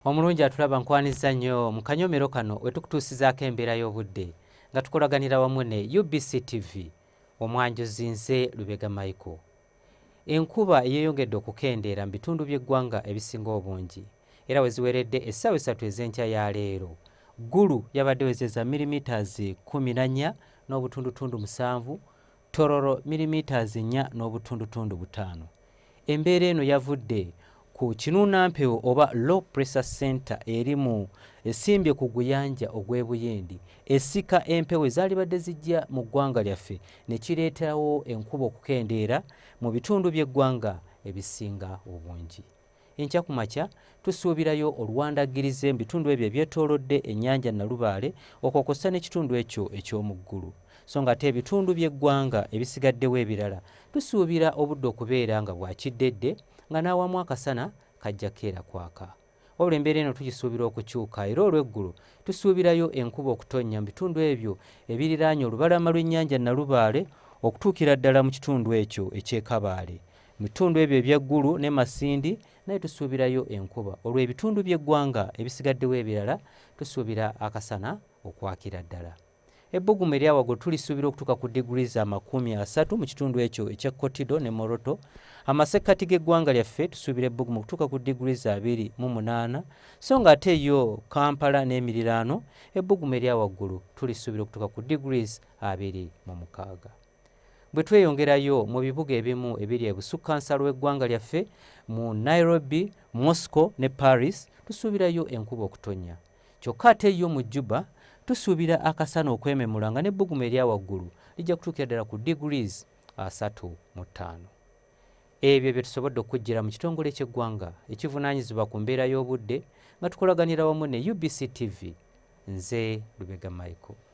Omulungi atulaba nkwaniza nnyo mu kanyomero kano we tukutuusizaako embeera y'obudde nga tukolaganira wamu ne UBC TV omwanjuzi nze Lubega Michael. Enkuba yeeyongedde okukendeera mu bitundu by'eggwanga ebisinga obungi era we ziweredde essaawa 3 ez'enkya ya leero. Ggulu yabadde wezeza milimitaazi 14 n'obutundutundu 7, Tororo milimitaazi 4 n'obutundutundu 5. Embeera eno yavudde ku kinuunampewo oba low pressure center eri mu esimbye ku guyanja ogw'Ebuyindi esika empewo ezaalibadde zijja mu ggwanga lyaffe ne kireetawo enkuba okukendeera mu bitundu by'eggwanga ebisinga obungi. Enkya ku makya tusuubirayo olwandagirize mu bitundu ebyo ebyetoolodde ennyanja Nalubaale okwokosa n'ekitundu ekyo eky'omu ggulu. So ng'ate ebitundu by'eggwanga ebisigaddewo ebirala tusuubira obudde okubeera nga bwakiddedde nga n'awamu akasana kajja keera kwaka. Olwo embeera eno tugisuubira okukyuka era olw'eggulu tusuubirayo enkuba okutonnya mu bitundu ebyo ebiriraanye olubalama lw'ennyanja Nalubaale okutuukira ddala mu kitundu ekyo eky'e-Kabaale. Mu bitundu ebyo ebyaggulu ne Masindi naye tusuubirayo enkuba. Olwo ebitundu by'eggwanga ebisigaddewo ebirala tusuubira akasana okwakira ddala. Ebbugumu eryawaggulu tulisuubira okutuuka ku degrees 30 mu kitundu ekyo ekya Kotido ne Moroto. Amasekkati g'eggwanga lyaffe tusuubira ebbugumu okutuuka ku degrees 28, so ng'ate yo Kampala n'emiriraano ebbugumu eryawaggulu tulisuubira okutuuka ku degrees 26. Bwe tweyongerayo mu bibuga ebimu ebiri ebusukkansa w'eggwanga lyaffe mu Nairobi, Moscow ne Paris tusuubirayo enkuba okutonnya. Kyokka ate yo mu Juba tusuubira akasana okwememula nga n'ebbugumu eryawaggulu lijja kutuukira ddala ku degrees 35. Ebyo bye tusobodde okujjira mu kitongole ky'eggwanga ekivunaanyizibwa ku mbeera y'obudde nga tukolaganira wamu ne UBC TV. Nze Lubega Michael.